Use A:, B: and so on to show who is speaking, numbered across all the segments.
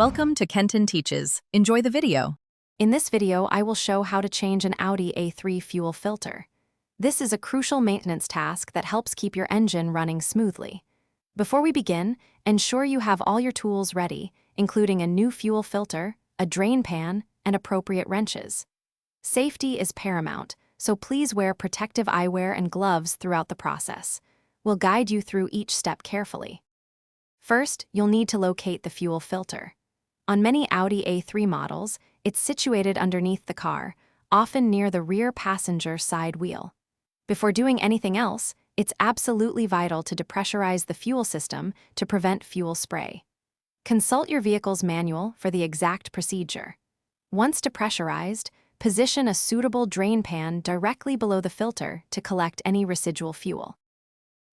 A: Welcome to Kenton Teaches. Enjoy the video.
B: In this video, I will show how to change an Audi A3 fuel filter. This is a crucial maintenance task that helps keep your engine running smoothly. Before we begin, ensure you have all your tools ready, including a new fuel filter, a drain pan, and appropriate wrenches. Safety is paramount, so please wear protective eyewear and gloves throughout the process. We'll guide you through each step carefully. First, you'll need to locate the fuel filter. On many Audi A3 models, it's situated underneath the car, often near the rear passenger side wheel. Before doing anything else, it's absolutely vital to depressurize the fuel system to prevent fuel spray. Consult your vehicle's manual for the exact procedure. Once depressurized, position a suitable drain pan directly below the filter to collect any residual fuel.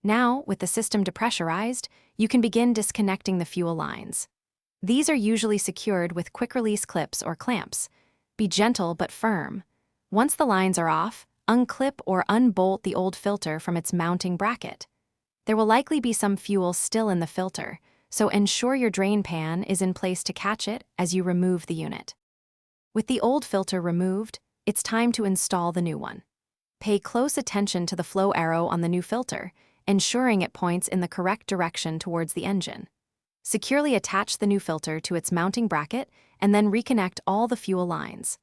B: Now, with the system depressurized, you can begin disconnecting the fuel lines. These are usually secured with quick-release clips or clamps. Be gentle but firm. Once the lines are off, unclip or unbolt the old filter from its mounting bracket. There will likely be some fuel still in the filter, so ensure your drain pan is in place to catch it as you remove the unit. With the old filter removed, it's time to install the new one. Pay close attention to the flow arrow on the new filter, ensuring it points in the correct direction towards the engine. Securely attach the new filter to its mounting bracket and then reconnect all the fuel lines.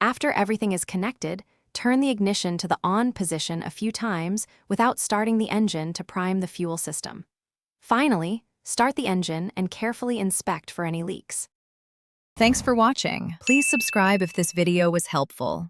B: After everything is connected, turn the ignition to the on position a few times without starting the engine to prime the fuel system. Finally, start the engine and carefully inspect for any leaks.
A: Thanks for watching. Please subscribe if this video was helpful.